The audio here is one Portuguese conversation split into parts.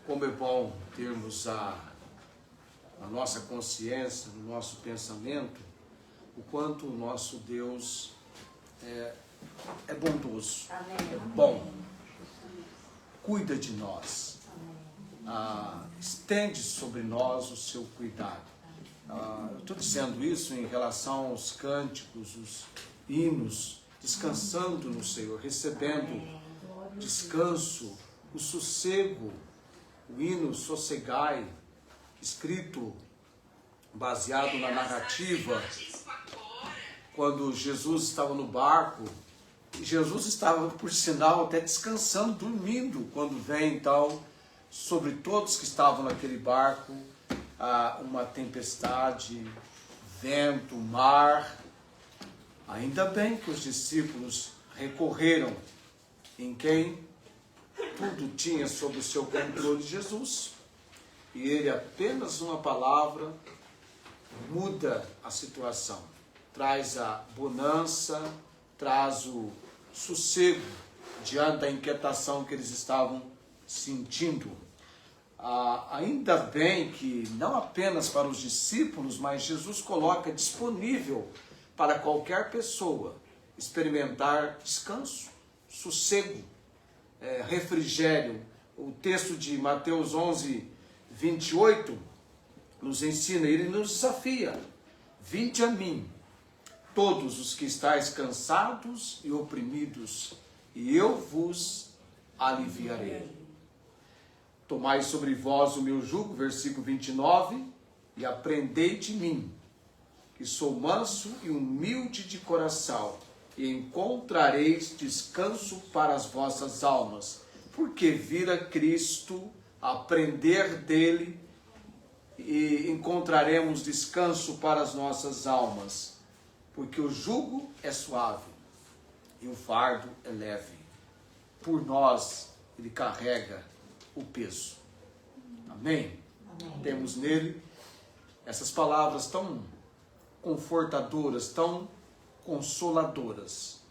Como é bom termos na nossa consciência, no nosso pensamento, o quanto o nosso Deus é bondoso, é bom, cuida de nós, estende sobre nós o seu cuidado. Eu estou dizendo isso em relação aos cânticos, os hinos, descansando no Senhor, recebendo descanso, o sossego, o hino Sossegai, escrito, baseado na narrativa, quando Jesus estava no barco, e Jesus estava, por sinal, até descansando, dormindo, quando vem, então, sobre todos que estavam naquele barco, uma tempestade, vento, mar. Ainda bem que os discípulos recorreram em quem tudo tinha sob o seu controle, Jesus. E ele, apenas uma palavra, muda a situação. Traz a bonança, traz o sossego diante da inquietação que eles estavam sentindo. Ainda bem que não apenas para os discípulos, mas Jesus coloca disponível para qualquer pessoa experimentar descanso, sossego, refrigério. O texto de Mateus 11, 28 nos ensina, ele nos desafia: vinde a mim, todos os que estáis cansados e oprimidos, e eu vos aliviarei. Tomai sobre vós o meu jugo, versículo 29, e aprendei de mim, que sou manso e humilde de coração, e encontrareis descanso para as vossas almas, porque vir a Cristo, aprender dele, e encontraremos descanso para as nossas almas, porque o jugo é suave e o fardo é leve. Por nós ele carrega o peso. Amém? Amém. Temos nele essas palavras tão confortadoras, tão consoladoras.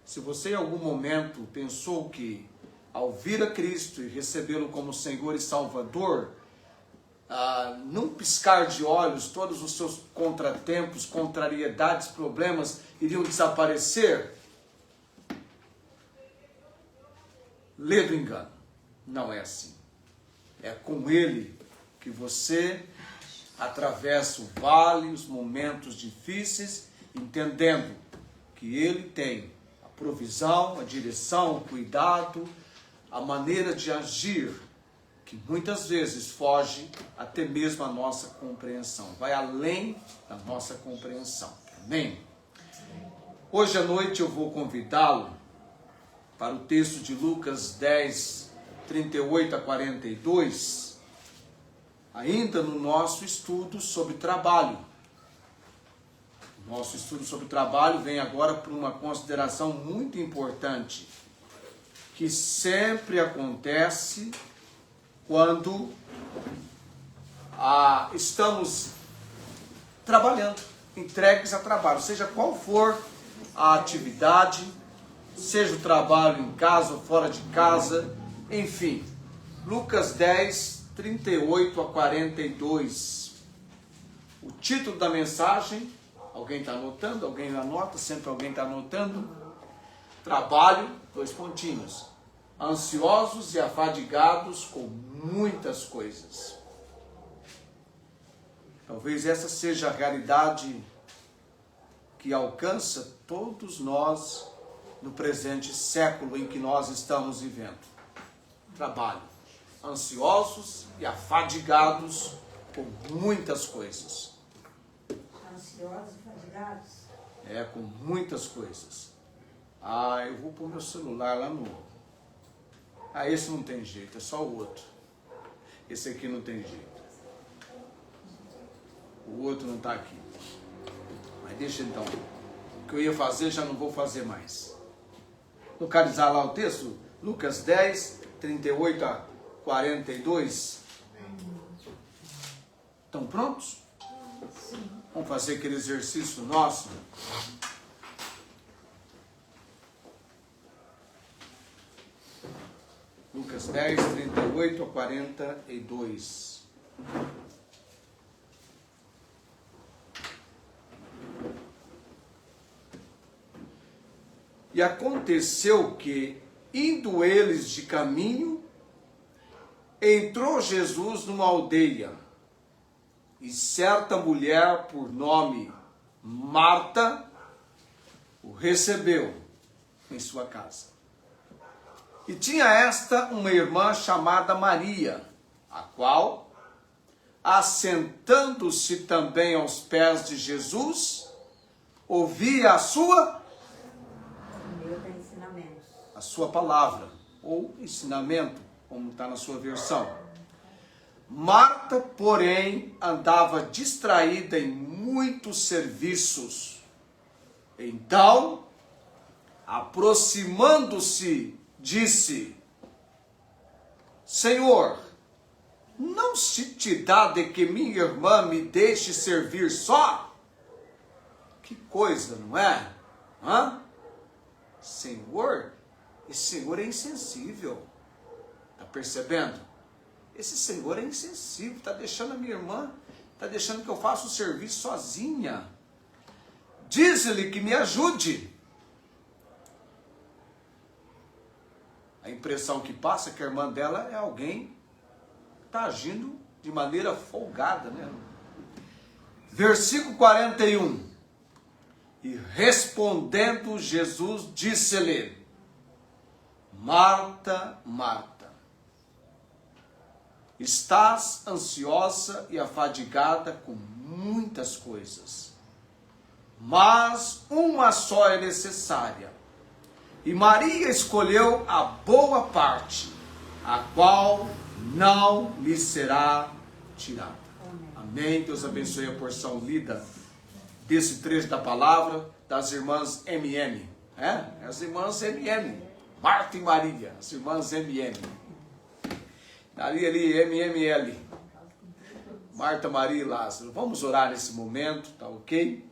Se você em algum momento pensou que ao vir a Cristo e recebê-lo como Senhor e Salvador, num piscar de olhos, todos os seus contratempos, contrariedades, problemas iriam desaparecer, lê do engano. Não é assim. É com Ele que você atravessa o vale, os momentos difíceis, entendendo que Ele tem a provisão, a direção, o cuidado, a maneira de agir, que muitas vezes foge até mesmo a nossa compreensão, vai além da nossa compreensão. Amém? Hoje à noite eu vou convidá-lo para o texto de Lucas 10, 38 a 42, ainda no nosso estudo sobre trabalho. O nosso estudo sobre trabalho vem agora por uma consideração muito importante, que sempre acontece quando estamos trabalhando, entregues a trabalho, seja qual for a atividade, seja o trabalho em casa ou fora de casa, enfim. Lucas 10, 38 a 42. O título da mensagem, alguém está anotando? Alguém anota? Sempre alguém está anotando? Trabalho, 2 pontinhos. Ansiosos e afadigados com muitas coisas. Talvez essa seja a realidade que alcança todos nós no presente século em que nós estamos vivendo. Trabalho. Ansiosos e afadigados com muitas coisas. Ansiosos e afadigados? Com muitas coisas. Eu vou pôr meu celular lá no... esse não tem jeito, é só o outro. Esse aqui não tem jeito. O outro não está aqui. Mas deixa então. O que eu ia fazer, já não vou fazer mais. Localizar lá o texto? Lucas 10, 38 a 42. Estão prontos? Sim. Vamos fazer aquele exercício nosso. Lucas 10, 38 a 42. E aconteceu que, indo eles de caminho, entrou Jesus numa aldeia, e certa mulher, por nome Marta, o recebeu em sua casa. E tinha esta uma irmã chamada Maria, a qual, assentando-se também aos pés de Jesus, ouvia a sua palavra, ou ensinamento, como está na sua versão. Marta, porém, andava distraída em muitos serviços. Então, aproximando-se, disse: Senhor, não se te dá de que minha irmã me deixe servir só? Que coisa, não é? Senhor, esse Senhor é insensível. Está percebendo? Esse Senhor é insensível. Está deixando a minha irmã, está deixando que eu faça o serviço sozinha. Diz-lhe que me ajude. A impressão que passa é que a irmã dela é alguém que está agindo de maneira folgada, né? Versículo 41. E respondendo Jesus, disse-lhe: Marta, Marta, estás ansiosa e afadigada com muitas coisas, mas uma só é necessária. E Maria escolheu a boa parte, a qual não lhe será tirada. Amém. Deus abençoe a porção lida desse trecho da palavra das irmãs MM. As irmãs MM. Marta e Maria, as irmãs MM. Ali, MML. Marta, Maria e Lázaro. Vamos orar nesse momento, tá ok?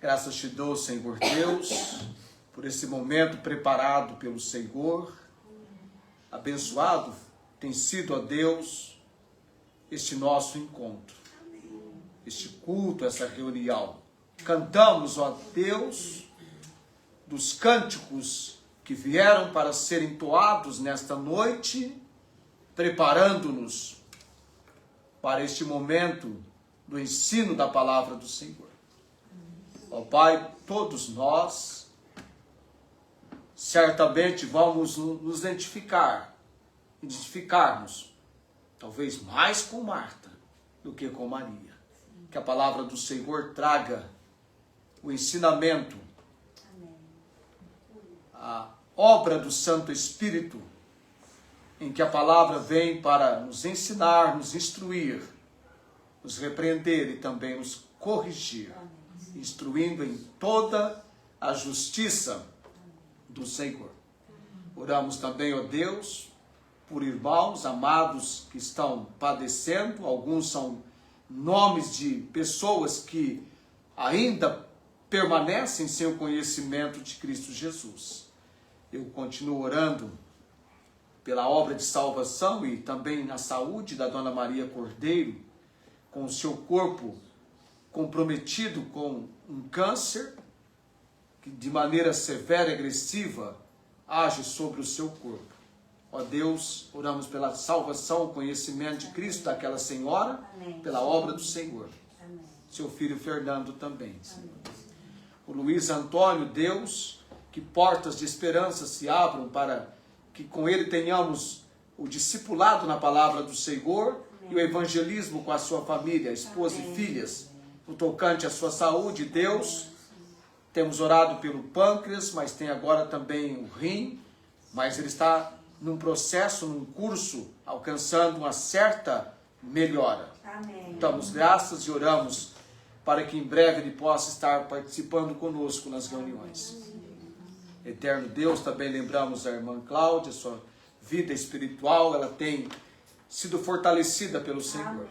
Graças te dou, Senhor Deus, por esse momento preparado pelo Senhor. Abençoado tem sido, ó Deus, este nosso encontro, este culto, essa reunião. Cantamos, ó Deus, dos cânticos que vieram para serem entoados nesta noite, preparando-nos para este momento do ensino da palavra do Senhor. Ó Pai, todos nós certamente vamos nos identificarmos, talvez mais com Marta do que com Maria. Que a palavra do Senhor traga o ensinamento, a obra do Santo Espírito, em que a palavra vem para nos ensinar, nos instruir, nos repreender e também nos corrigir, instruindo em toda a justiça do Senhor. Oramos também, ó Deus, por irmãos amados que estão padecendo. Alguns são nomes de pessoas que ainda permanecem sem o conhecimento de Cristo Jesus. Eu continuo orando pela obra de salvação e também na saúde da Dona Maria Cordeiro, com o seu corpo comprometido com um câncer que de maneira severa e agressiva age sobre o seu corpo. Ó Deus, oramos pela salvação, o conhecimento de Cristo daquela senhora, pela obra do Senhor. Seu filho Fernando também, Senhor. O Luiz Antônio, Deus, que portas de esperança se abram para que com ele tenhamos o discipulado na palavra do Senhor e o evangelismo com a sua família, esposa e filhas, no tocante à sua saúde. Deus, temos orado pelo pâncreas, mas tem agora também o rim, mas ele está num processo, num curso, alcançando uma certa melhora. Damos graças e oramos para que em breve ele possa estar participando conosco nas reuniões. Eterno Deus, também lembramos a irmã Cláudia, sua vida espiritual, ela tem sido fortalecida pelo Senhor.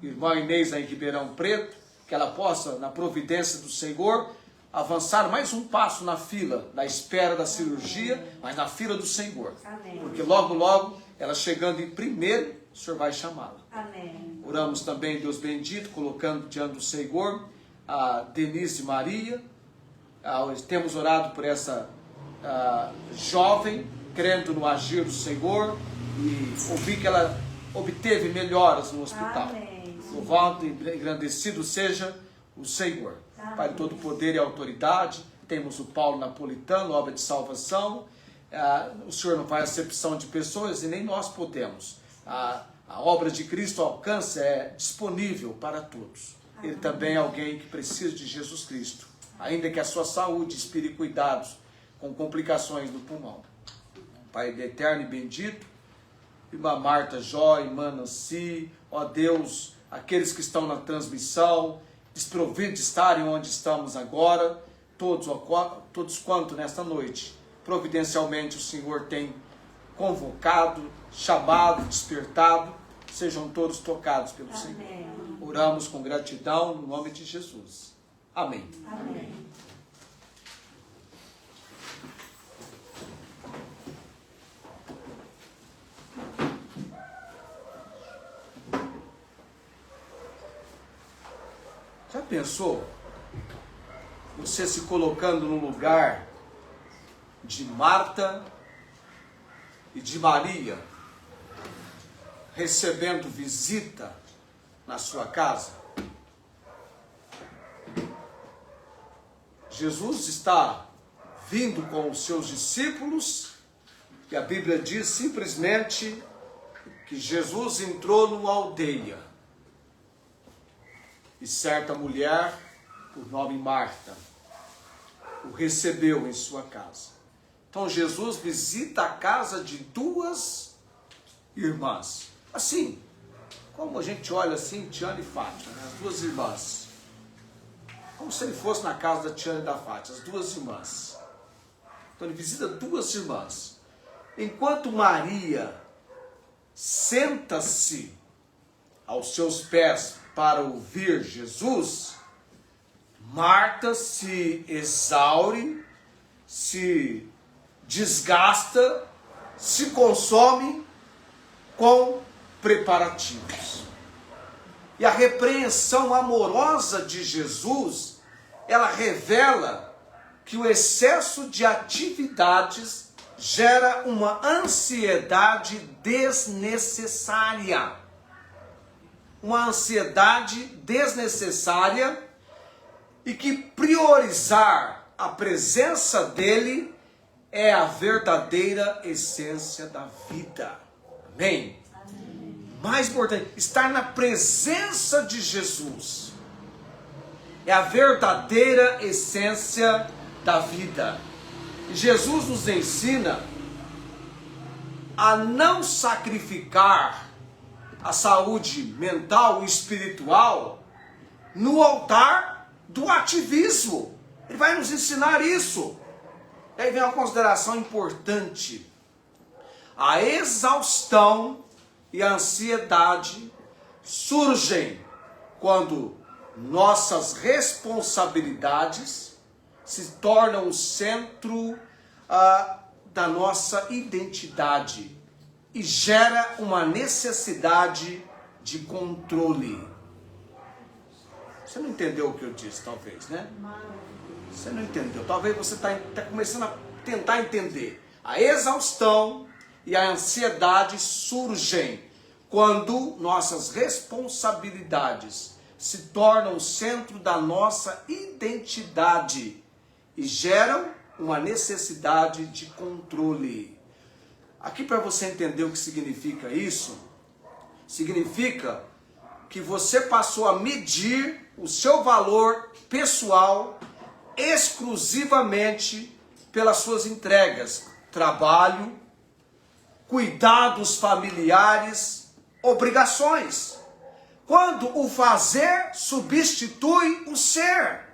Irmã Inês em Ribeirão Preto, que ela possa, na providência do Senhor, avançar mais um passo na fila, na espera da cirurgia, mas na fila do Senhor. Amém. Porque logo, logo, ela chegando em primeiro, o Senhor vai chamá-la. Amém. Oramos também, Deus bendito, colocando diante do Senhor a Denise Maria. Temos orado por essa jovem, crendo no agir do Senhor, e ouvi que ela obteve melhoras no hospital. Amém. Louvado e engrandecido seja o Senhor. Amém. Pai de todo poder e autoridade, temos o Paulo Napolitano, obra de salvação. O Senhor não faz acepção de pessoas e nem nós podemos. A obra de Cristo, o alcance é disponível para todos. Ele também é alguém que precisa de Jesus Cristo, ainda que a sua saúde inspire cuidados com complicações do pulmão. Pai eterno e bendito, irmã Marta Jó, irmã Nancy, ó Deus, aqueles que estão na transmissão, desprovidos de estarem onde estamos agora, todos quanto nesta noite, providencialmente o Senhor tem convocado, chamado, despertado, sejam todos tocados pelo Amém. Senhor. Oramos com gratidão no nome de Jesus. Amém. Amém. Já pensou? Você se colocando no lugar de Marta e de Maria, recebendo visita na sua casa? Jesus está vindo com os seus discípulos e a Bíblia diz simplesmente que Jesus entrou numa aldeia e certa mulher, por nome Marta, o recebeu em sua casa. Então Jesus visita a casa de duas irmãs. Assim, como a gente olha assim, Tiana e Fátima, né? As duas irmãs. Como se ele fosse na casa da Tiana e da Fátima, as duas irmãs. Então ele visita duas irmãs. Enquanto Maria senta-se aos seus pés para ouvir Jesus, Marta se exaure, se desgasta, se consome com preparativos. E a repreensão amorosa de Jesus, ela revela que o excesso de atividades gera uma ansiedade desnecessária. Uma ansiedade desnecessária e que priorizar a presença dele é a verdadeira essência da vida. Amém? Amém. Mais importante, estar na presença de Jesus é a verdadeira essência da vida. E Jesus nos ensina a não sacrificar a saúde mental e espiritual no altar do ativismo. Ele vai nos ensinar isso. E aí vem uma consideração importante. A exaustão e a ansiedade surgem quando nossas responsabilidades se tornam o centro da nossa identidade e gera uma necessidade de controle. Você não entendeu o que eu disse, talvez, né? Você não entendeu. Talvez você está começando a tentar entender. A exaustão e a ansiedade surgem quando nossas responsabilidades se tornam o centro da nossa identidade e geram uma necessidade de controle. Aqui, para você entender o que significa isso, significa que você passou a medir o seu valor pessoal exclusivamente pelas suas entregas, trabalho, cuidados familiares, obrigações. Quando o fazer substitui o ser,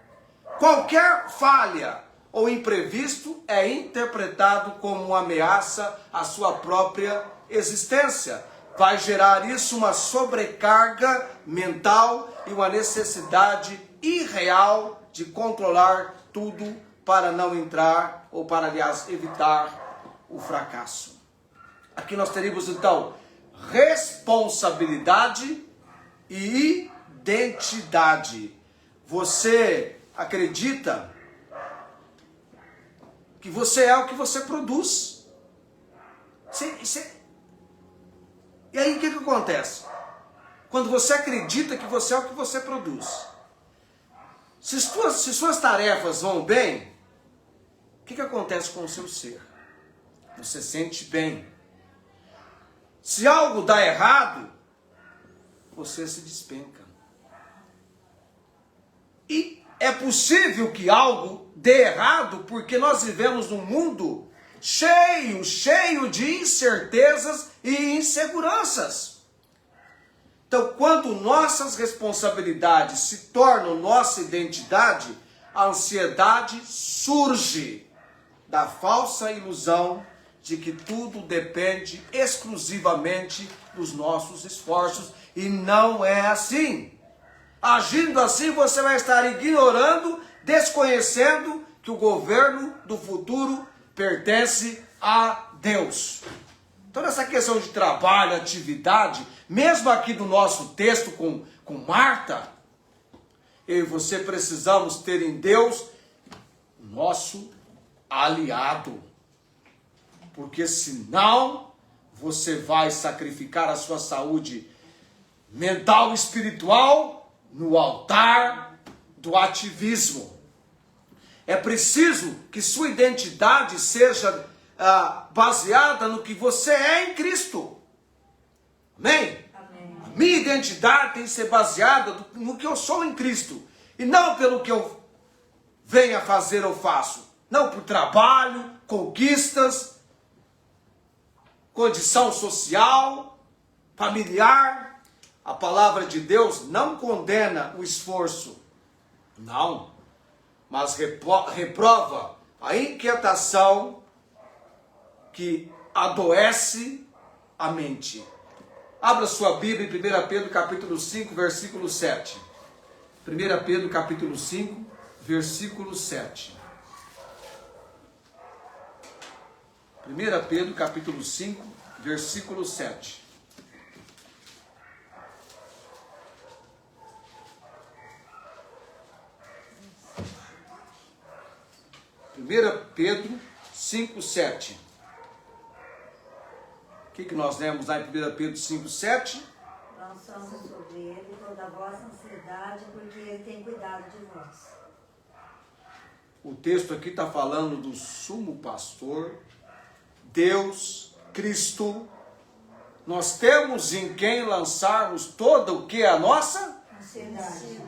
qualquer falha ou imprevisto é interpretado como uma ameaça à sua própria existência. Vai gerar isso uma sobrecarga mental e uma necessidade irreal de controlar tudo para não entrar, ou para, aliás, evitar o fracasso. Aqui nós teríamos, então, responsabilidade e identidade. Você acredita que você é o que você produz? E aí o que acontece? Quando você acredita que você é o que você produz. Se suas tarefas vão bem, o que acontece com o seu ser? Você sente bem. Se algo dá errado, você se despenca. E é possível que algo dê errado porque nós vivemos num mundo cheio de incertezas e inseguranças. Então, quando nossas responsabilidades se tornam nossa identidade, a ansiedade surge da falsa ilusão de que tudo depende exclusivamente dos nossos esforços, e não é assim. Agindo assim, você vai estar ignorando, desconhecendo que o governo do futuro pertence a Deus. Então, nessa questão de trabalho, atividade, mesmo aqui do nosso texto com Marta, eu e você precisamos ter em Deus nosso aliado. Porque senão você vai sacrificar a sua saúde mental e espiritual no altar do ativismo. É preciso que sua identidade seja baseada no que você é em Cristo. Amém? Amém. A minha identidade tem que ser baseada no que eu sou em Cristo. E não pelo que eu venha fazer ou faço. Não por trabalho, conquistas, condição social, familiar. A palavra de Deus não condena o esforço. Não. Mas reprova a inquietação que adoece a mente. Abra sua Bíblia em 1 Pedro capítulo 5, versículo 7. 1 Pedro capítulo 5, versículo 7. 1 Pedro capítulo 5, versículo 7. Pedro 5, 7. O que nós lemos lá em 1 Pedro 5, 7? Lançamos sobre ele toda a vossa ansiedade, porque ele tem cuidado de vós. O texto aqui está falando do sumo pastor, Deus, Cristo. Nós temos em quem lançarmos todo o que é a nossa? Ansiedade.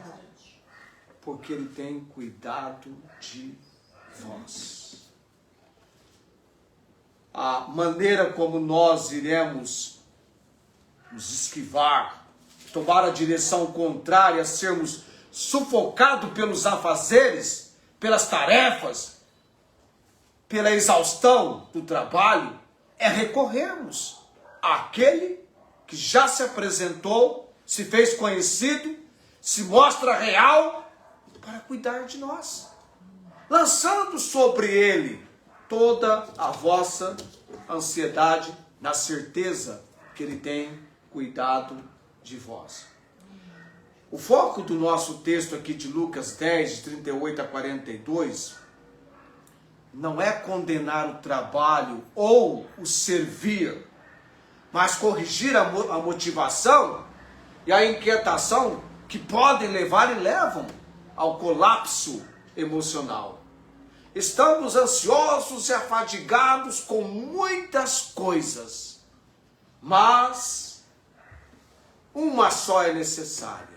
Porque ele tem cuidado de vós. A maneira como nós iremos nos esquivar, tomar a direção contrária, sermos sufocados pelos afazeres, pelas tarefas, pela exaustão do trabalho, é recorrermos àquele que já se apresentou, se fez conhecido, se mostra real, para cuidar de nós, lançando sobre ele toda a vossa ansiedade, na certeza que ele tem cuidado de vós. O foco do nosso texto aqui de Lucas 10, de 38 a 42, não é condenar o trabalho ou o servir, mas corrigir a motivação e a inquietação que podem levar e levam ao colapso emocional. Estamos ansiosos e afadigados com muitas coisas, mas uma só é necessária: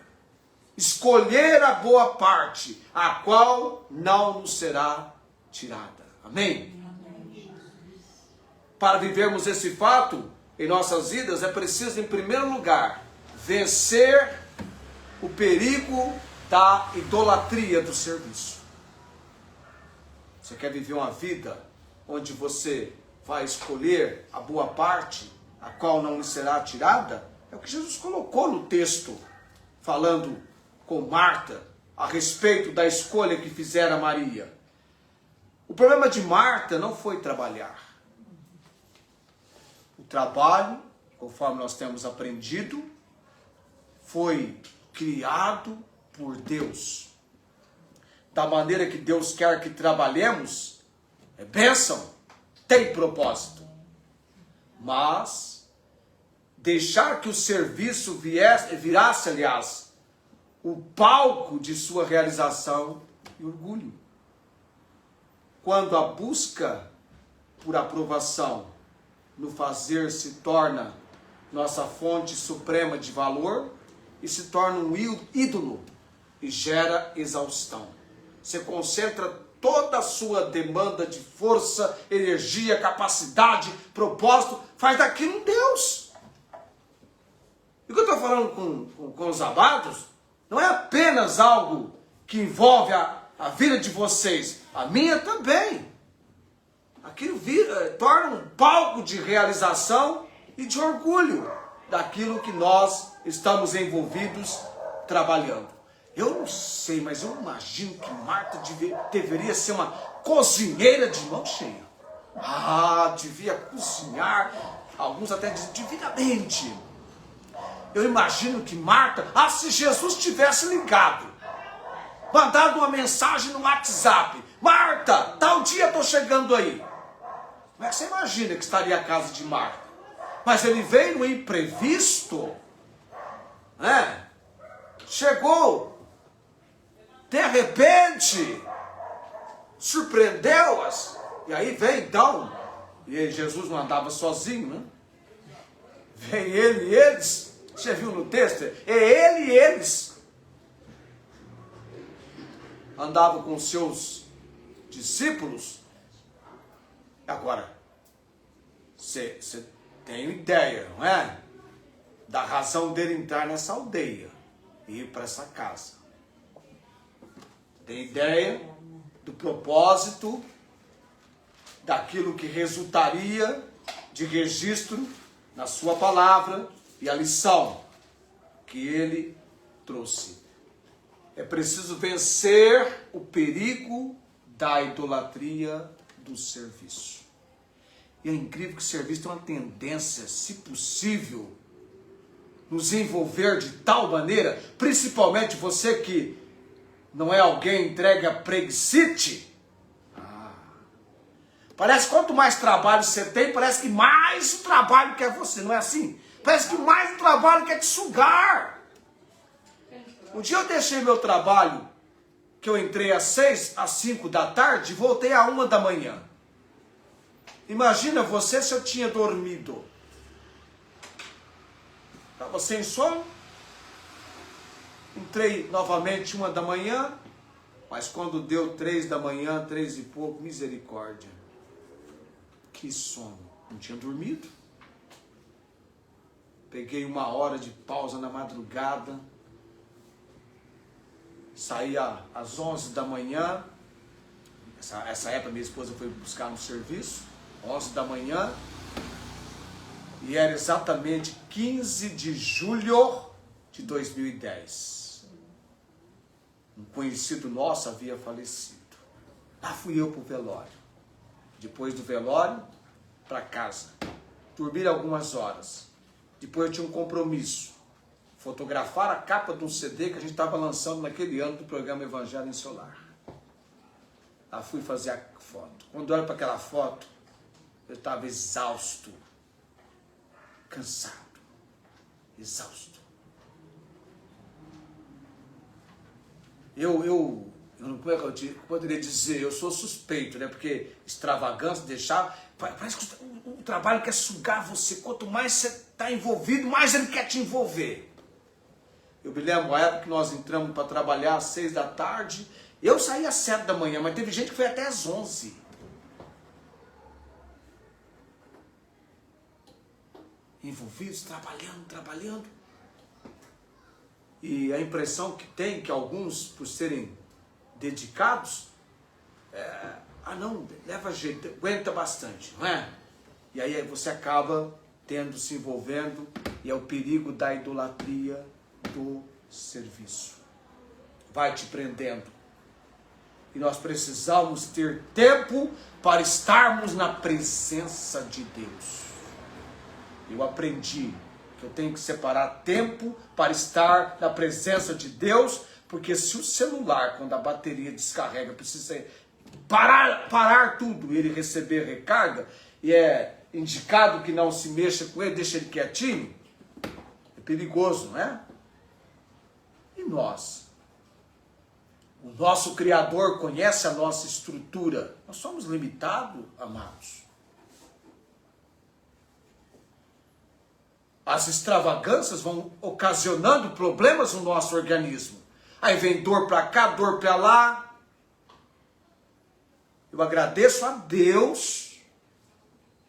escolher a boa parte, a qual não nos será tirada. Amém? Amém. Para vivermos esse fato em nossas vidas, é preciso, em primeiro lugar, vencer o perigo da idolatria do serviço. Você quer viver uma vida onde você vai escolher a boa parte, a qual não lhe será tirada? É o que Jesus colocou no texto, falando com Marta a respeito da escolha que fizera Maria. O problema de Marta não foi trabalhar. O trabalho, conforme nós temos aprendido, foi criado por Deus. Da maneira que Deus quer que trabalhemos, é bênção, tem propósito. Mas deixar que o serviço virasse, aliás, o palco de sua realização e orgulho. Quando a busca por aprovação no fazer se torna nossa fonte suprema de valor e se torna um ídolo e gera exaustão. Você concentra toda a sua demanda de força, energia, capacidade, propósito, faz daquilo um Deus. E o que eu estou falando com os amados não é apenas algo que envolve a vida de vocês, a minha também. Aquilo torna um palco de realização e de orgulho daquilo que nós estamos envolvidos trabalhando. Eu não sei, mas eu imagino que Marta deveria ser uma cozinheira de mão cheia. Devia cozinhar, alguns até dizem divinamente. Eu imagino que Marta, se Jesus tivesse ligado, mandado uma mensagem no WhatsApp: Marta, tal dia estou chegando aí. Como é que você imagina que estaria a casa de Marta? Mas ele veio no imprevisto, né? Chegou, de repente, surpreendeu-as. E aí vem então, e Jesus não andava sozinho, né? Vem ele e eles. Você viu no texto? É ele e eles. Andava com seus discípulos. Agora, você tem ideia, não é? Da razão dele entrar nessa aldeia e ir para essa casa. Tem ideia do propósito, daquilo que resultaria de registro na sua palavra e a lição que ele trouxe. É preciso vencer o perigo da idolatria do serviço. E é incrível que o serviço tem uma tendência, se possível, nos envolver de tal maneira, principalmente você que não é alguém entregue a Brexit. Parece que quanto mais trabalho você tem, parece que mais o trabalho quer você, não é assim? Parece que mais o trabalho quer te sugar. Um dia eu deixei meu trabalho, que eu entrei às 6 às 5 da tarde e voltei à 1 da manhã. Imagina você se eu tinha dormido. Estava sem sono. Entrei novamente 1 da manhã, mas quando deu 3 da manhã, 3 e pouco, misericórdia. Que sono. Não tinha dormido. Peguei 1 hora de pausa na madrugada. Saí às 11 da manhã. Essa época minha esposa foi buscar no serviço. 11 da manhã. E era exatamente 15 de julho de 2010. Um conhecido nosso havia falecido. Lá fui eu para o velório. Depois do velório, para casa. Dormir algumas horas. Depois eu tinha um compromisso. Fotografar a capa de um CD que a gente estava lançando naquele ano do programa Evangelho em Solar. Lá fui fazer a foto. Quando eu olho para aquela foto, eu estava exausto. Cansado. Exausto. Eu não poderia dizer, eu sou suspeito, né? Porque extravagância, deixar... Parece que o trabalho quer sugar você. Quanto mais você está envolvido, mais ele quer te envolver. Eu me lembro a época que nós entramos para trabalhar às 6 da tarde. Eu saí às 7 da manhã, mas teve gente que foi até às 11. Envolvidos, trabalhando. E a impressão que tem, que alguns, por serem dedicados, não, leva jeito, aguenta bastante, não é? E aí você acaba se envolvendo, e é o perigo da idolatria do serviço. Vai te prendendo. E nós precisamos ter tempo para estarmos na presença de Deus. Eu aprendi que eu tenho que separar tempo para estar na presença de Deus, porque se o celular, quando a bateria descarrega, precisa parar tudo e ele receber recarga, e é indicado que não se mexa com ele, deixa ele quietinho, é perigoso, não é? E nós? O nosso Criador conhece a nossa estrutura. Nós somos limitados, amados. As extravagâncias vão ocasionando problemas no nosso organismo. Aí vem dor para cá, dor para lá. Eu agradeço a Deus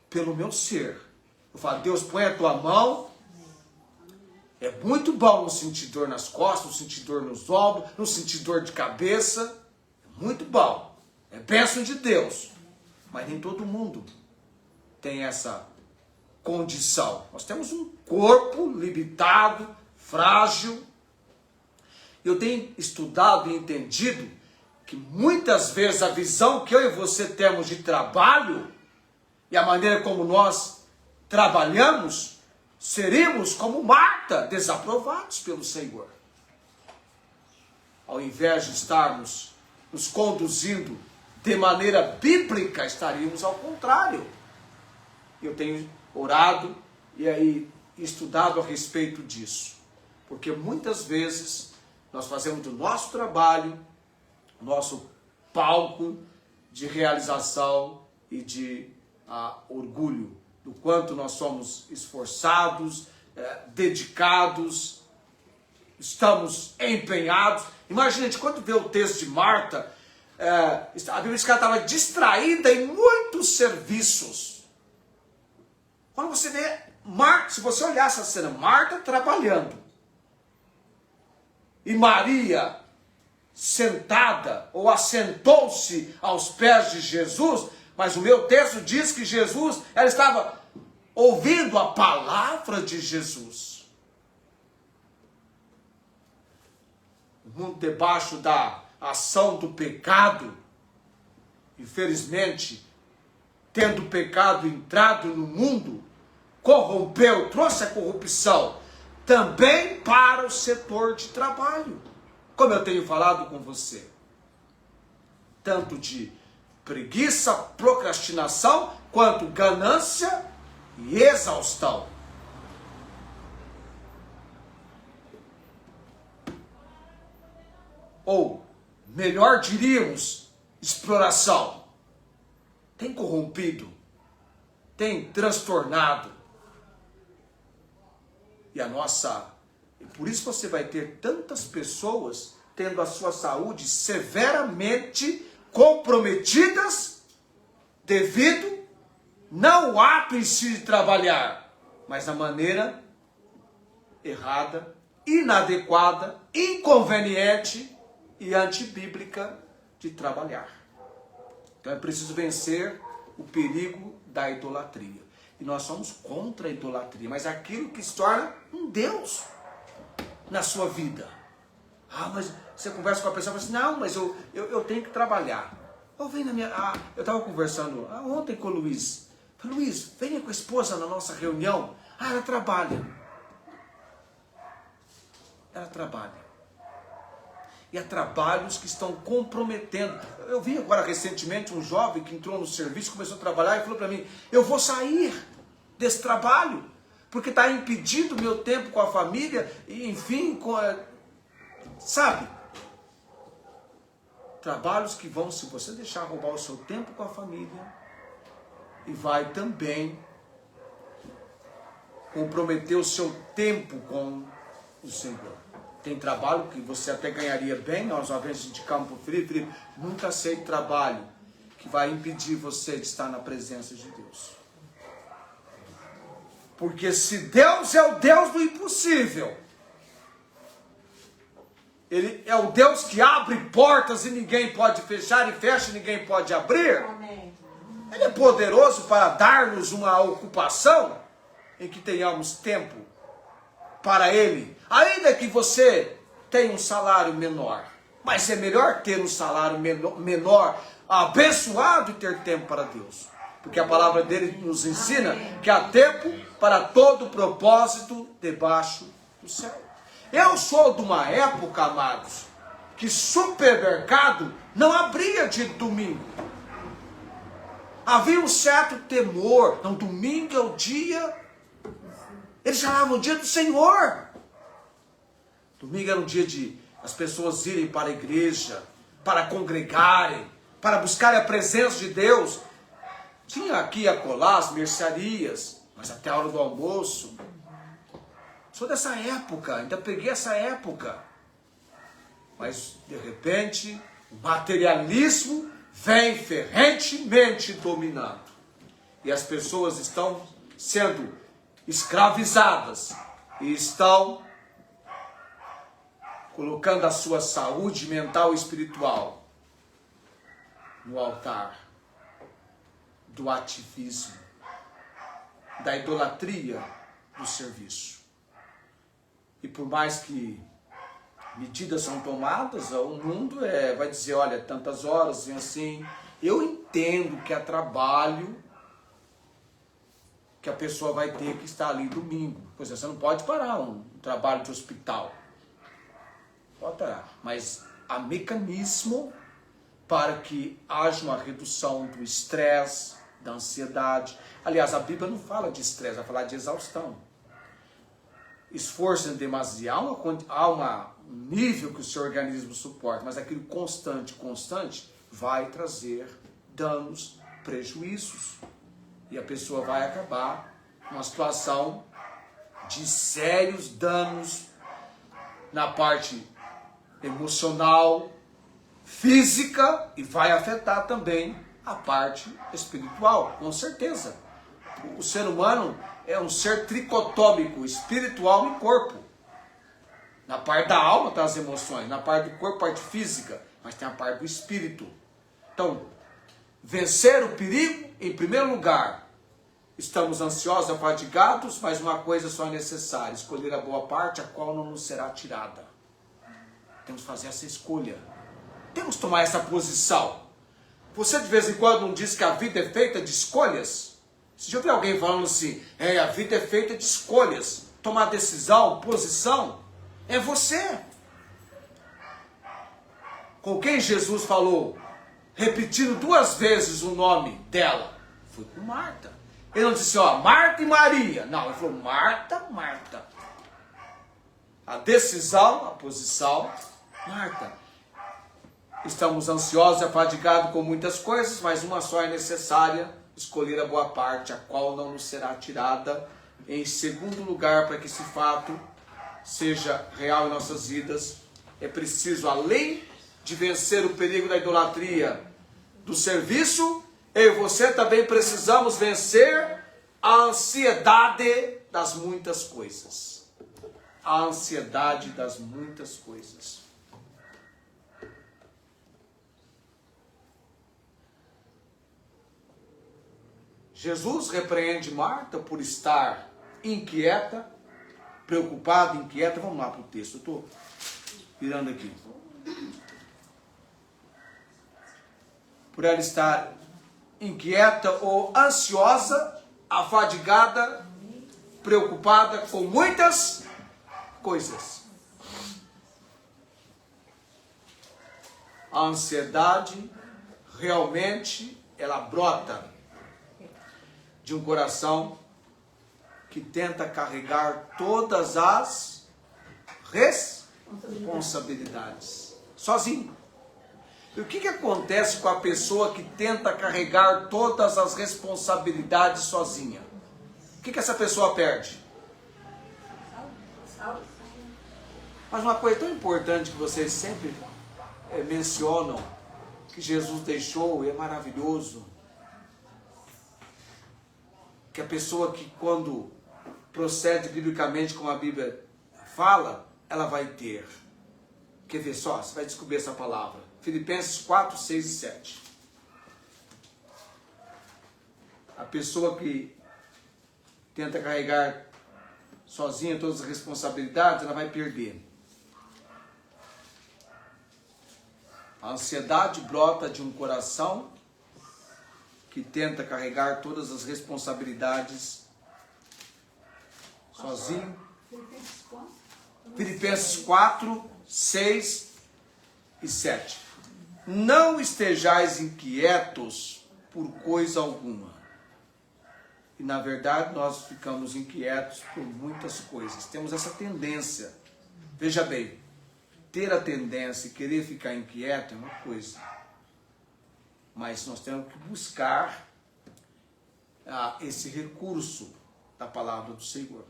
pelo meu ser. Eu falo, Deus, põe a tua mão. É muito bom não sentir dor nas costas, não sentir dor nos ombros, não sentir dor de cabeça. É muito bom. É bênção de Deus. Mas nem todo mundo tem essa condição. Nós temos um corpo limitado, frágil. Eu tenho estudado e entendido que muitas vezes a visão que eu e você temos de trabalho e a maneira como nós trabalhamos, seríamos como Marta, desaprovados pelo Senhor. Ao invés de estarmos nos conduzindo de maneira bíblica, estaríamos ao contrário. Eu tenho orado e aí estudado a respeito disso. Porque muitas vezes nós fazemos do nosso trabalho, nosso palco de realização e de orgulho, do quanto nós somos esforçados, dedicados, estamos empenhados. Imagina, gente, quando vê o texto de Marta, a Bíblia diz que ela estava distraída em muitos serviços. Quando você vê Marta, se você olhar essa cena, Marta trabalhando e Maria sentada ou assentou-se aos pés de Jesus, mas o meu texto diz que ela estava ouvindo a palavra de Jesus. O mundo debaixo da ação do pecado, infelizmente, tendo o pecado entrado no mundo, corrompeu, trouxe a corrupção também para o setor de trabalho. Como eu tenho falado com você, tanto de preguiça, procrastinação, quanto ganância e exaustão. Ou, melhor diríamos, exploração. Tem corrompido, tem transtornado. E por isso você vai ter tantas pessoas tendo a sua saúde severamente comprometidas devido não ao ato em si de trabalhar, mas a maneira errada, inadequada, inconveniente e antibíblica de trabalhar. Então é preciso vencer o perigo da idolatria. E nós somos contra a idolatria, mas aquilo que se torna um Deus na sua vida. Mas você conversa com a pessoa e fala assim, não, mas eu tenho que trabalhar. Eu estava conversando ontem com o Luiz. Falei, Luiz, venha com a esposa na nossa reunião. Ela trabalha. Ela trabalha. E há trabalhos que estão comprometendo. Eu vi agora recentemente um jovem que entrou no serviço, começou a trabalhar e falou para mim, eu vou sair desse trabalho, porque está impedindo o meu tempo com a família, e enfim, sabe? Trabalhos que vão, se você deixar roubar o seu tempo com a família, e vai também comprometer o seu tempo com o Senhor. Tem trabalho que você até ganharia bem, nós uma vez indicamos para o Felipe, nunca aceite trabalho que vai impedir você de estar na presença de Deus. Porque se Deus é o Deus do impossível, Ele é o Deus que abre portas e ninguém pode fechar, e fecha e ninguém pode abrir. Amém. Ele é poderoso para dar-nos uma ocupação em que tenhamos tempo para Ele. Ainda que você tenha um salário menor, Mas é melhor ter um salário menor, abençoado, e ter tempo para Deus. Porque a palavra dele nos ensina que há tempo para todo propósito debaixo do céu. Eu sou de uma época, amados, que supermercado não abria de domingo. Havia um certo temor. Não, domingo é o dia. Eles chamavam o dia do Senhor. Domingo era um dia de as pessoas irem para a igreja, para congregarem, para buscarem a presença de Deus. Tinha aqui a acolá as mercearias, mas até a hora do almoço. Sou dessa época, ainda peguei essa época. Mas, de repente, o materialismo vem ferrentemente dominando. E as pessoas estão sendo escravizadas e estão colocando a sua saúde mental e espiritual no altar do ativismo, da idolatria do serviço. E por mais que medidas são tomadas, o mundo vai dizer, olha, tantas horas e assim. Eu entendo que é trabalho que a pessoa vai ter que estar ali domingo. Pois é, você não pode parar um trabalho de hospital. Pode parar. Mas há mecanismo para que haja uma redução do estresse, da ansiedade. Aliás, a Bíblia não fala de estresse, vai falar de exaustão. Esforço em demasia, há um nível que o seu organismo suporta, mas aquilo constante vai trazer danos, prejuízos. E a pessoa vai acabar numa situação de sérios danos na parte emocional, física, e vai afetar também a parte espiritual, com certeza. O ser humano é um ser tricotômico, espiritual e corpo. Na parte da alma estão as emoções, na parte do corpo, a parte física, mas tem a parte do espírito. Então, vencer o perigo, em primeiro lugar, estamos ansiosos, afadigados, mas uma coisa só é necessária, escolher a boa parte, a qual não nos será tirada. Temos que fazer essa escolha. Temos que tomar essa posição. Você de vez em quando não diz que a vida é feita de escolhas? Se já ouviu alguém falando assim, a vida é feita de escolhas, tomar decisão, posição, é você. Com quem Jesus falou, repetindo 2 vezes o nome dela? Foi com Marta. Ele não disse, Marta e Maria. Não, ele falou, Marta, Marta. A decisão, a posição, Marta. Estamos ansiosos e afadigados com muitas coisas, mas uma só é necessária, escolher a boa parte, a qual não nos será tirada. Em segundo lugar, para que esse fato seja real em nossas vidas, é preciso, além de vencer o perigo da idolatria do serviço, eu e você também precisamos vencer a ansiedade das muitas coisas. A ansiedade das muitas coisas. Jesus repreende Marta por estar inquieta, preocupada, inquieta. Vamos lá para o texto, eu estou virando aqui. Por ela estar inquieta ou ansiosa, afadigada, preocupada com muitas coisas. A ansiedade realmente ela brota de um coração que tenta carregar todas as responsabilidades sozinho. E o que acontece com a pessoa que tenta carregar todas as responsabilidades sozinha? O que essa pessoa perde? Mas uma coisa tão importante que vocês sempre mencionam, que Jesus deixou, e é maravilhoso, que a pessoa que quando procede biblicamente como a Bíblia fala, ela vai ter. Quer ver só? Você vai descobrir essa palavra. Filipenses 4, 6 e 7. A pessoa que tenta carregar sozinha todas as responsabilidades, ela vai perder. A ansiedade brota de um coração que tenta carregar todas as responsabilidades sozinho. Filipenses 4, 6 e 7. Não estejais inquietos por coisa alguma. E na verdade nós ficamos inquietos por muitas coisas. Temos essa tendência. Veja bem, ter a tendência e querer ficar inquieto é uma coisa. Mas nós temos que buscar esse recurso da palavra do Senhor.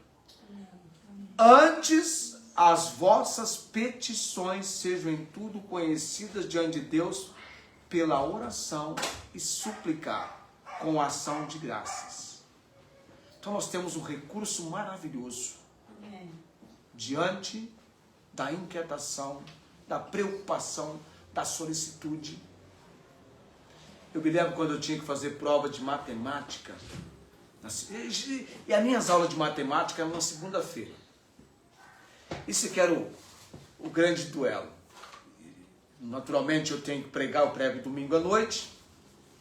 Antes as vossas petições sejam em tudo conhecidas diante de Deus pela oração e suplicar com ação de graças. Então nós temos um recurso maravilhoso diante da inquietação, da preocupação, da solicitude. Eu me lembro quando eu tinha que fazer prova de matemática, e as minhas aulas de matemática eram na segunda-feira. Isso que era o grande duelo. Naturalmente eu tenho que pregar, eu prego domingo à noite,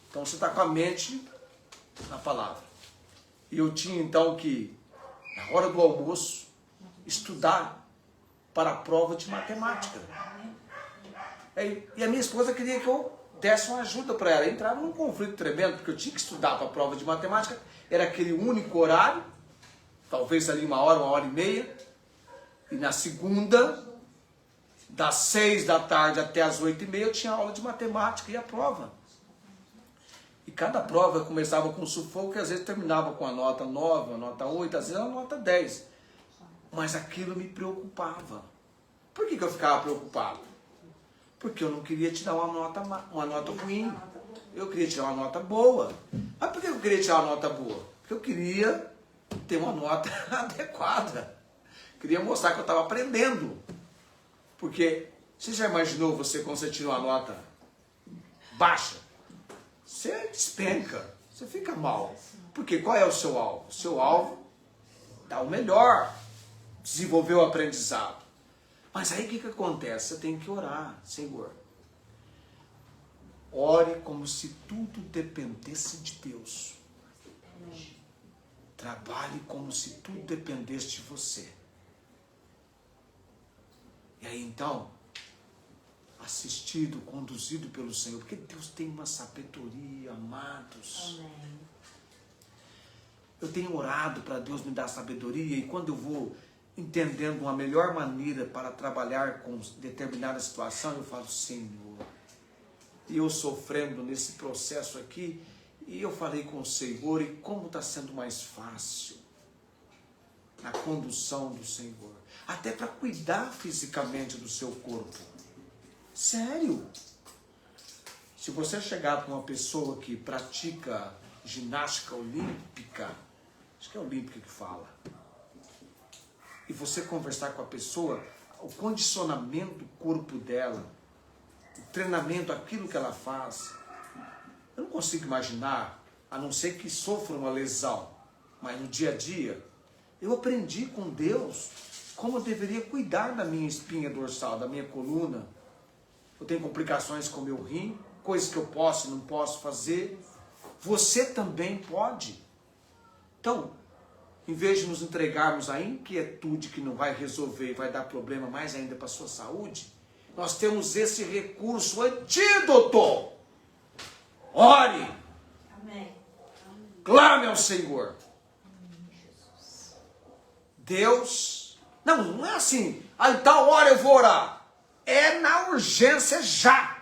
então você está com a mente na palavra. E eu tinha então que, na hora do almoço, estudar para a prova de matemática. E a minha esposa queria que eu desse uma ajuda para ela. Eu entrava num conflito tremendo, porque eu tinha que estudar para a prova de matemática. Era aquele único horário, talvez ali 1 e meia. E na segunda, das 6 da tarde até as 8h30, eu tinha aula de matemática e a prova. E cada prova eu começava com sufoco, que às vezes terminava com a nota 9, a nota 8, às vezes a nota 10. Mas aquilo me preocupava. Por que eu ficava preocupado? Porque eu não queria tirar uma nota ruim. Eu queria tirar uma nota boa. Mas por que eu queria tirar uma nota boa? Porque eu queria ter uma nota adequada. Queria mostrar que eu estava aprendendo. Porque você já imaginou você quando você tira uma nota baixa? Você despenca, você fica mal. Porque qual é o seu alvo? O seu alvo é dar o melhor, desenvolver o aprendizado. Mas aí o que acontece? Você tem que orar, Senhor. Ore como se tudo dependesse de Deus. Trabalhe como se tudo dependesse de você. E aí então, assistido, conduzido pelo Senhor, porque Deus tem uma sabedoria, amados. Amém. Eu tenho orado para Deus me dar sabedoria, e quando eu vou entendendo uma melhor maneira para trabalhar com determinada situação, eu falo, Senhor, e eu sofrendo nesse processo aqui, e eu falei com o Senhor, e como está sendo mais fácil na condução do Senhor, até para cuidar fisicamente do seu corpo. Sério. Se você chegar com uma pessoa que pratica ginástica olímpica, acho que é olímpica que fala, e você conversar com a pessoa, o condicionamento do corpo dela, o treinamento, aquilo que ela faz, eu não consigo imaginar, a não ser que sofra uma lesão, mas no dia a dia, eu aprendi com Deus como eu deveria cuidar da minha espinha dorsal, da minha coluna. Eu tenho complicações com o meu rim, coisas que eu posso e não posso fazer. Você também pode. Então, em vez de nos entregarmos à inquietude que não vai resolver e vai dar problema mais ainda para a sua saúde, nós temos esse recurso antídoto. Ore. Amém. Clame ao Senhor. Deus, não é assim, então hora eu vou orar. É na urgência já.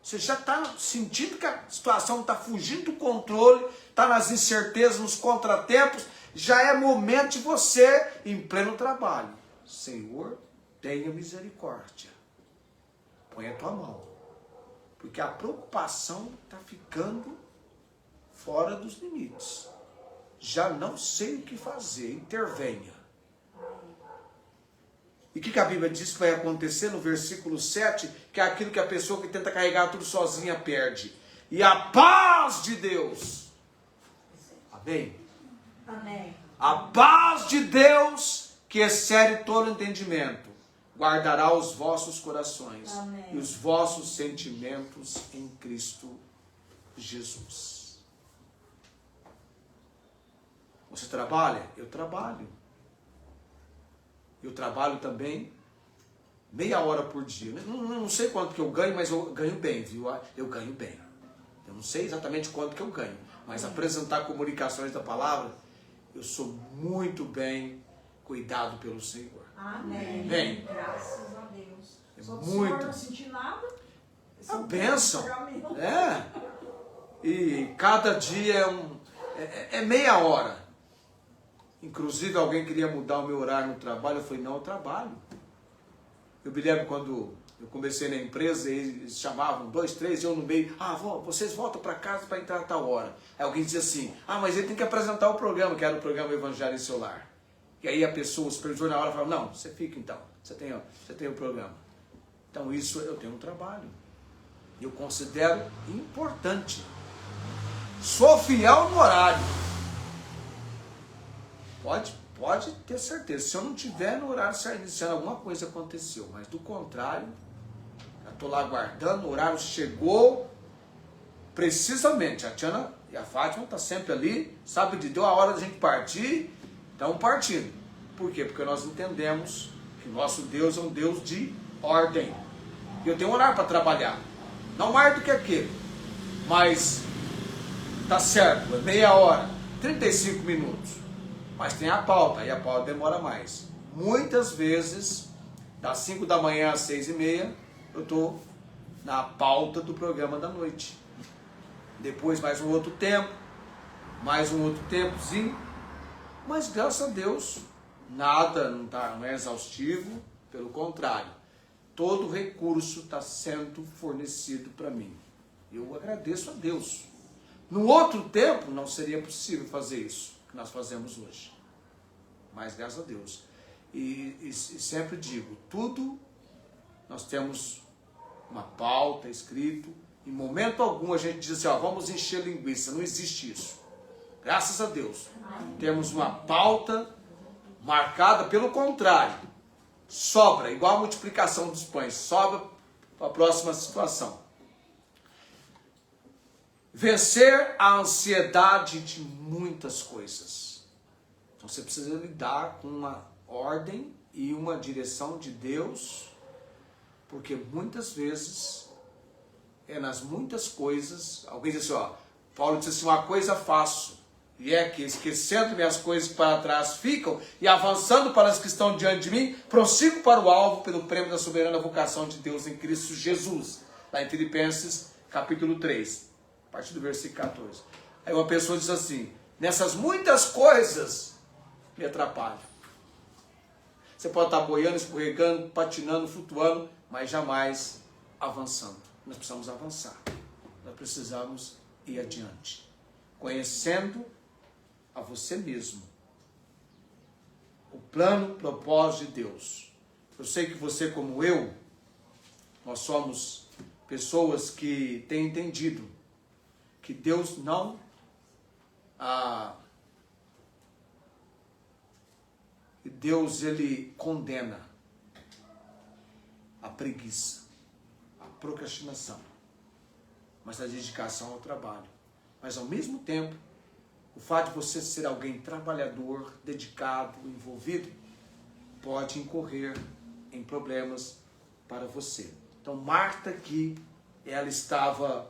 Você já está sentindo que a situação está fugindo do controle, está nas incertezas, nos contratempos, já é momento de você, em pleno trabalho, Senhor, tenha misericórdia. Põe a tua mão. Porque a preocupação está ficando fora dos limites. Já não sei o que fazer, intervenha. E o que a Bíblia diz que vai acontecer no versículo 7? Que é aquilo que a pessoa que tenta carregar tudo sozinha perde. E a paz de Deus. Amém? Amém. A paz de Deus, que excede todo entendimento, guardará os vossos corações Amém. e os vossos sentimentos em Cristo Jesus. Você trabalha? Eu trabalho. Eu trabalho também meia hora por dia. Não sei quanto que eu ganho, mas eu ganho bem, viu? Eu ganho bem. Eu não sei exatamente quanto que eu ganho, mas apresentar comunicações da palavra, eu sou muito bem cuidado pelo Senhor. Amém. Amém. Graças a Deus. É Só que muito. o senhor não sentir nada. A bênção. E cada dia é meia hora. Inclusive alguém queria mudar o meu horário no trabalho, eu falei, não, eu trabalho. Eu me lembro quando eu comecei na empresa, eles chamavam 2, 3, eu no meio, vocês voltam para casa para entrar a tal hora. Aí alguém dizia assim, mas ele tem que apresentar o programa, que era o programa Evangelho em Seu Lar. E aí a pessoa, o supervisor na hora falava, não, você fica então, você tem o programa. Então isso eu tenho um trabalho. Eu considero importante. Sou fiel no horário. Pode ter certeza. Se eu não tiver no horário certo, iniciando, alguma coisa aconteceu. Mas do contrário, eu estou lá aguardando, o horário chegou. Precisamente, a Tiana e a Fátima estão sempre ali, sabe de Deus, a hora da gente partir, estão partindo. Por quê? Porque nós entendemos que nosso Deus é um Deus de ordem. E eu tenho um horário para trabalhar. Não mais do que aquele. Mas tá certo, é meia hora, 35 minutos. Mas tem a pauta, e a pauta demora mais. Muitas vezes, das 5 da manhã às 6h30, eu estou na pauta do programa da noite. Depois mais um outro tempo, mais um outro tempozinho. Mas graças a Deus, nada não é exaustivo, pelo contrário. Todo recurso está sendo fornecido para mim. Eu agradeço a Deus. No outro tempo, não seria possível fazer isso que nós fazemos hoje. Mas graças a Deus. E sempre digo, tudo nós temos uma pauta escrito. Em momento algum a gente diz assim, vamos encher linguiça. Não existe isso. Graças a Deus. Temos uma pauta marcada, pelo contrário. Sobra, igual a multiplicação dos pães. Sobra para a próxima situação. Vencer a ansiedade de muitas coisas. Então você precisa lidar com uma ordem e uma direção de Deus, porque muitas vezes, nas muitas coisas, alguém diz assim, Paulo disse assim, uma coisa faço, e é que esquecendo minhas coisas para trás ficam, e avançando para as que estão diante de mim, prossigo para o alvo pelo prêmio da soberana vocação de Deus em Cristo Jesus. Lá em Filipenses, capítulo 3. A partir do versículo 14. Aí uma pessoa diz assim, nessas muitas coisas me atrapalham. Você pode estar boiando, escorregando, patinando, flutuando, mas jamais avançando. Nós precisamos avançar. Nós precisamos ir adiante. Conhecendo a você mesmo. O plano, o propósito de Deus. Eu sei que você, como eu, nós somos pessoas que têm entendido que Deus não Deus ele condena a preguiça, a procrastinação, mas a dedicação ao trabalho. Mas ao mesmo tempo, o fato de você ser alguém trabalhador, dedicado, envolvido, pode incorrer em problemas para você. Então Marta aqui, ela estava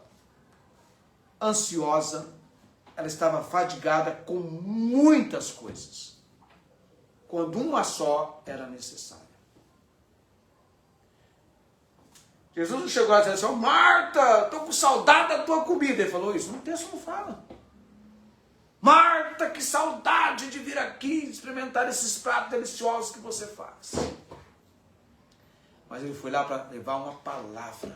ansiosa, ela estava fadigada com muitas coisas, quando uma só era necessária. Jesus não chegou a dizer assim, Marta, estou com saudade da tua comida. Ele falou isso? No texto não fala. Marta, que saudade de vir aqui experimentar esses pratos deliciosos que você faz. Mas ele foi lá para levar uma palavra.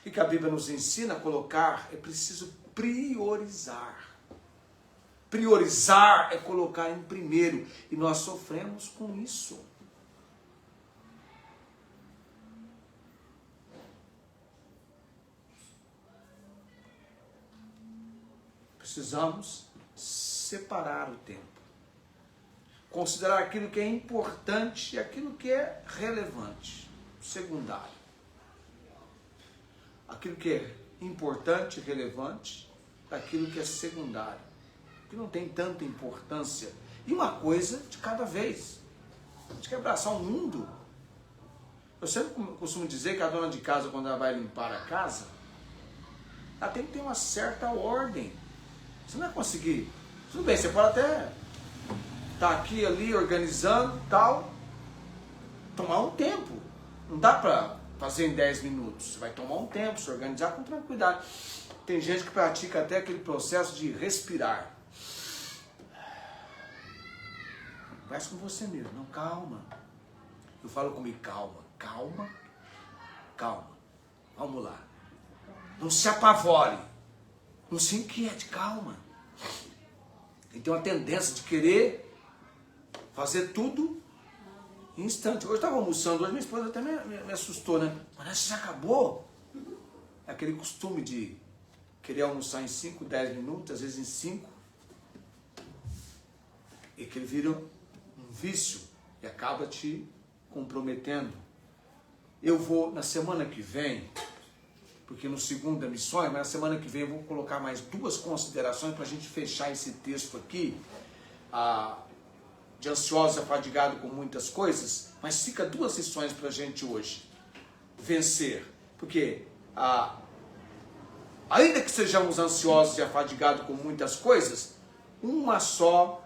O que a Bíblia nos ensina a colocar? É preciso priorizar. Priorizar é colocar em primeiro. E nós sofremos com isso. Precisamos separar o tempo. considerar aquilo que é importante e aquilo que é relevante, secundário. Aquilo que é importante e relevante, aquilo que é secundário, que não tem tanta importância. E uma coisa de cada vez. A gente quer abraçar o mundo. Eu sempre costumo dizer que a dona de casa, quando ela vai limpar a casa, ela tem que ter uma certa ordem. Você não vai conseguir. Tudo bem, você pode até estar aqui, ali, organizando tal, tomar um tempo. Não dá para fazer em 10 minutos. Você vai tomar um tempo, se organizar com tranquilidade. Tem gente que pratica até aquele processo de respirar. Conversa com você mesmo. Não, calma. Eu falo comigo, calma, calma, calma. Vamos lá. Não se apavore. Não se inquiete, calma. E tem uma tendência de querer fazer tudo em instante. Hoje eu estava almoçando, hoje minha esposa até me assustou, né? Mas você já acabou? É aquele costume de querer almoçar em 5, 10 minutos, às vezes em 5. E que ele vira um vício e acaba te comprometendo. Eu vou, na semana que vem, porque no segundo é missões, mas na semana que vem eu vou colocar mais 2 considerações para a gente fechar esse texto aqui, de ansioso e afadigado com muitas coisas, mas fica 2 lições para a gente hoje. Vencer, porque ainda que sejamos ansiosos e afadigados com muitas coisas, uma só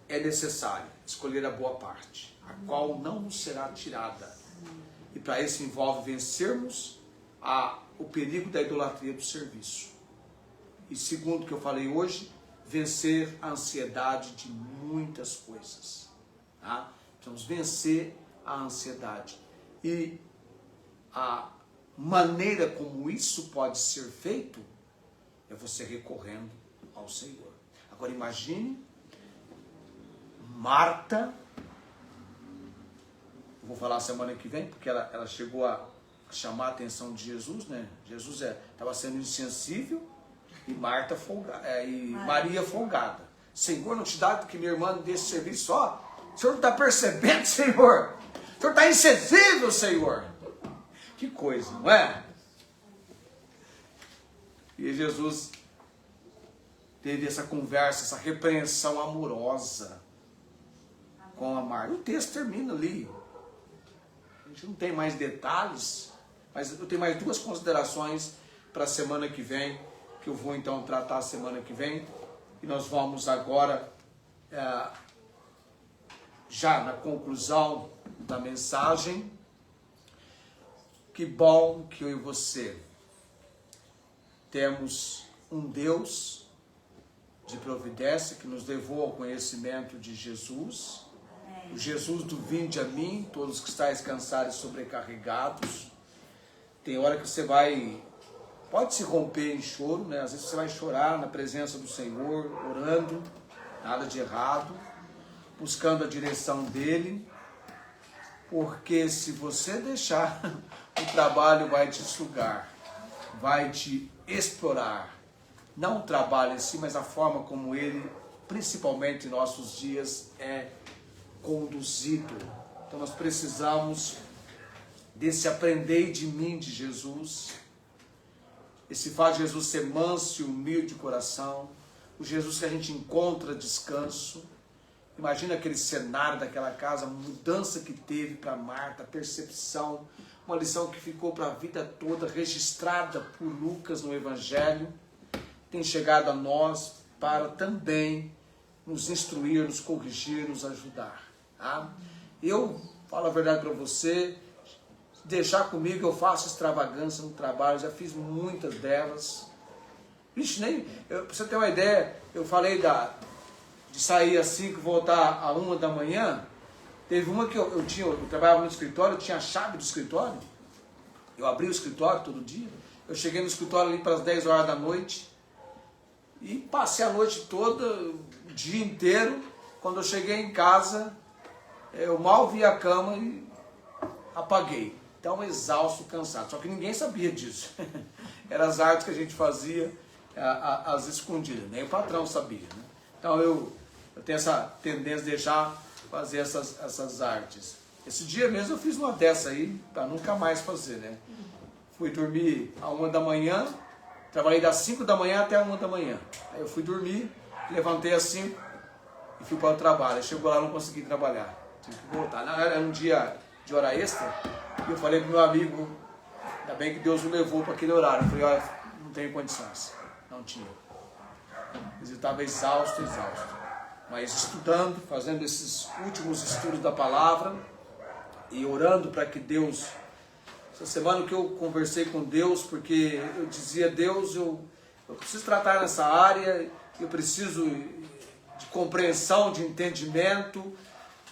é necessária, escolher a boa parte, a qual não nos será tirada. E para isso envolve vencermos o perigo da idolatria do serviço. E segundo o que eu falei hoje, vencer a ansiedade de muitas coisas. Tá? Precisamos vencer a ansiedade. E a maneira como isso pode ser feito é você recorrendo ao Senhor. Agora imagine Marta, eu vou falar semana que vem, porque ela chegou a chamar a atenção de Jesus, né? Jesus estava sendo insensível e Maria folgada. Senhor, não te dá que minha irmã desse serviço só? O Senhor não está percebendo, Senhor? O Senhor está insensível, Senhor? Que coisa, não é? E Jesus teve essa conversa, essa repreensão amorosa com a Marta. O texto termina ali. A gente não tem mais detalhes, mas eu tenho mais 2 considerações para a semana que vem, que eu vou então tratar a semana que vem. E nós vamos agora, já na conclusão da mensagem. Que bom que eu e você temos um Deus de providência que nos levou ao conhecimento de Jesus. O Jesus do vinde a mim, todos que estáis cansados e sobrecarregados. Tem hora que você pode se romper em choro, né? Às vezes você vai chorar na presença do Senhor, orando, nada de errado, buscando a direção dEle, porque se você deixar, o trabalho vai te sugar, vai te explorar. Não o trabalho em si, mas a forma como ele, principalmente em nossos dias, é conduzido. Então nós precisamos desse aprendei de mim de Jesus, esse faz Jesus ser manso e humilde de coração, o Jesus que a gente encontra descanso. Imagina aquele cenário daquela casa, a mudança que teve para Marta, a percepção, uma lição que ficou para a vida toda, registrada por Lucas no Evangelho, tem chegado a nós para também nos instruir, nos corrigir, nos ajudar. Tá? Eu falo a verdade para você, deixar comigo, eu faço extravagância no trabalho, já fiz muitas delas. Vixe, para você ter uma ideia, eu falei de sair às 5 e voltar à 1 da manhã. Teve uma que eu trabalhava no escritório, eu tinha a chave do escritório, eu abri o escritório todo dia, eu cheguei no escritório ali para as 10 horas da noite e passei a noite toda, o dia inteiro. Quando eu cheguei em casa, eu mal vi a cama e apaguei. Então, exausto, cansado. Só que ninguém sabia disso. Eram as artes que a gente fazia às escondidas. Nem o patrão sabia. Né? Então, eu Eu tenho essa tendência de deixar fazer essas artes. Esse dia mesmo eu fiz uma dessa aí, para nunca mais fazer, né? Fui dormir à 1 da manhã, trabalhei das 5 da manhã até a 1 da manhã. Aí eu fui dormir, levantei às 5 e fui para o trabalho. Chegou lá, não consegui trabalhar. Tive que voltar. Era um dia de hora extra, e eu falei pro meu amigo, ainda bem que Deus o levou para aquele horário. Eu falei, olha, não tenho condições. Não tinha. Eu estava exausto. Mas estudando, fazendo esses últimos estudos da palavra e orando para que Deus... Essa semana que eu conversei com Deus, porque eu dizia, Deus, eu preciso tratar nessa área, eu preciso de compreensão, de entendimento,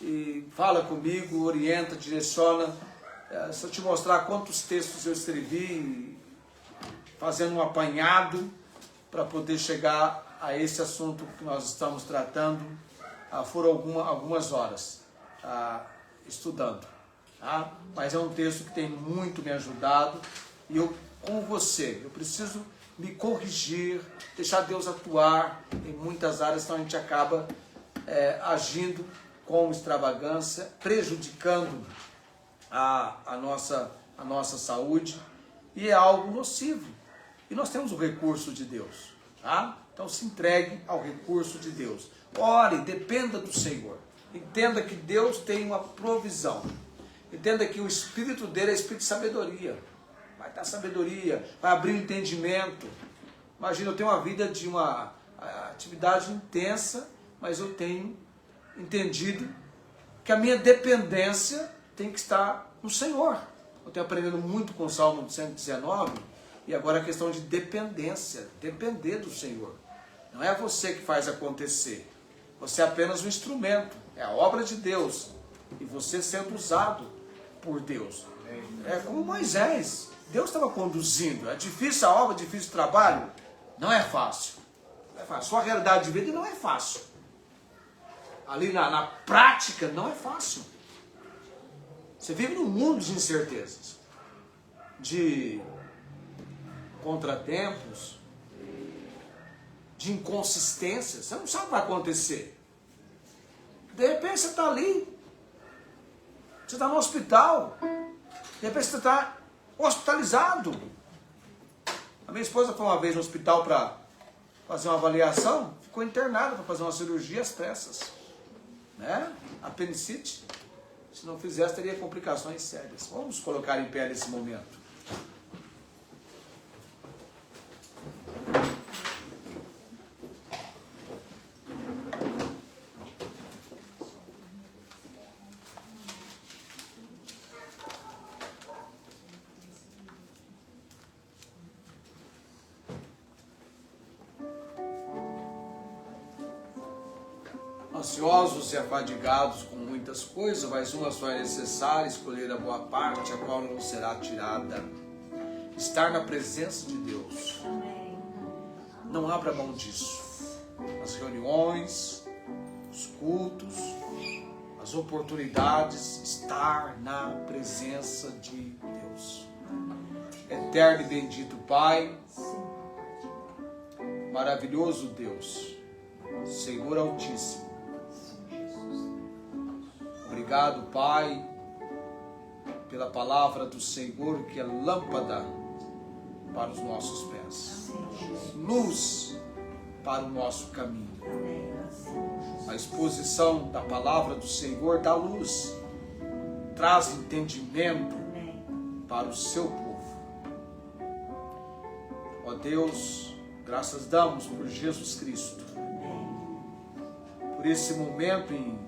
e fala comigo, orienta, direciona. Se eu te mostrar quantos textos eu escrevi, fazendo um apanhado para poder chegar a esse assunto que nós estamos tratando, foram algumas horas estudando. Mas é um texto que tem muito me ajudado, e eu, como você, eu preciso me corrigir, deixar Deus atuar em muitas áreas, então a gente acaba agindo com extravagância, prejudicando a nossa saúde, e é algo nocivo. E nós temos o recurso de Deus, Então se entregue ao recurso de Deus. Ore, dependa do Senhor. Entenda que Deus tem uma provisão. Entenda que o Espírito dele é Espírito de sabedoria. Vai dar sabedoria, vai abrir entendimento. Imagina, eu tenho uma vida de uma atividade intensa, mas eu tenho entendido que a minha dependência tem que estar no Senhor. Eu tenho aprendido muito com o Salmo 119, e agora a questão de dependência, depender do Senhor. Não é você que faz acontecer, você é apenas um instrumento, é a obra de Deus, e você sendo usado por Deus. É como Moisés, Deus estava conduzindo. É difícil a obra, difícil o trabalho? Não é fácil. Não é fácil. Sua realidade de vida não é fácil. Ali na prática não é fácil. Você vive num mundo de incertezas, de contratempos, de inconsistências. Você não sabe o que vai acontecer. De repente você está ali, você está no hospital, de repente você está hospitalizado. A minha esposa foi uma vez no hospital para fazer uma avaliação, ficou internada para fazer uma cirurgia às pressas, apendicite. Se não fizesse, teria complicações sérias. Vamos colocar em pé nesse momento. Ansiosos e afadigados com muitas coisas, mas uma só é necessária: escolher a boa parte, a qual não será tirada. Estar na presença de Deus. Não abra mão disso. As reuniões, os cultos, as oportunidades, estar na presença de Deus. Eterno e bendito Pai, maravilhoso Deus, Senhor Altíssimo, obrigado, Pai, pela palavra do Senhor, que é lâmpada para os nossos pés, luz para o nosso caminho. A exposição da palavra do Senhor dá luz, traz entendimento para o seu povo. Ó Deus, graças damos por Jesus Cristo, por esse momento em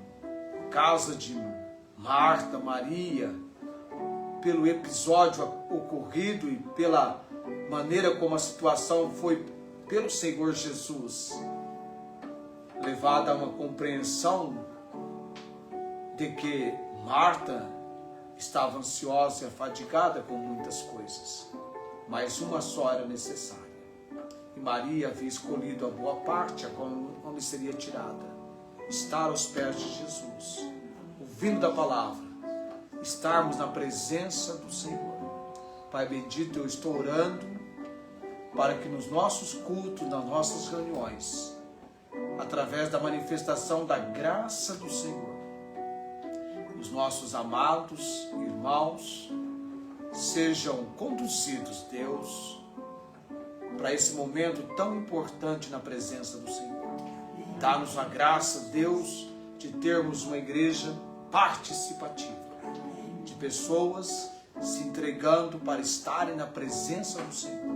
casa de Marta, Maria, pelo episódio ocorrido e pela maneira como a situação foi pelo Senhor Jesus levada a uma compreensão de que Marta estava ansiosa e afadigada com muitas coisas, mas uma só era necessária. E Maria havia escolhido a boa parte, a qual não lhe seria tirada. Estar aos pés de Jesus, ouvindo da palavra, estarmos na presença do Senhor. Pai bendito, eu estou orando para que nos nossos cultos, nas nossas reuniões, através da manifestação da graça do Senhor. Os nossos amados irmãos sejam conduzidos, Deus, para esse momento tão importante na presença do Senhor. Dá-nos a graça, Deus, de termos uma igreja participativa, de pessoas se entregando para estarem na presença do Senhor,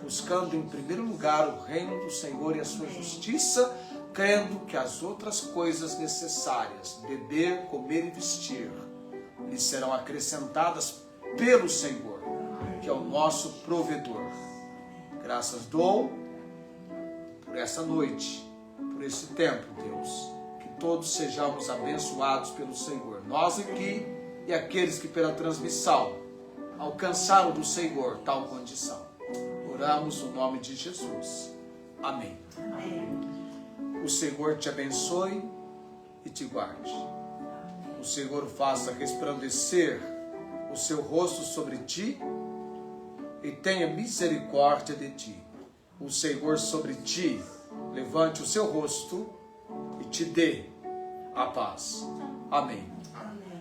buscando em primeiro lugar o reino do Senhor e a sua justiça, crendo que as outras coisas necessárias, beber, comer e vestir, lhes serão acrescentadas pelo Senhor, que é o nosso provedor. Graças dou por essa noite, por esse tempo, Deus, que todos sejamos abençoados pelo Senhor, nós aqui e aqueles que pela transmissão alcançaram do Senhor tal condição. Oramos no nome de Jesus. Amém. O Senhor te abençoe e te guarde. O Senhor faça resplandecer o seu rosto sobre ti e tenha misericórdia de ti. O Senhor sobre ti levante o seu rosto e te dê a paz. Amém. Amém.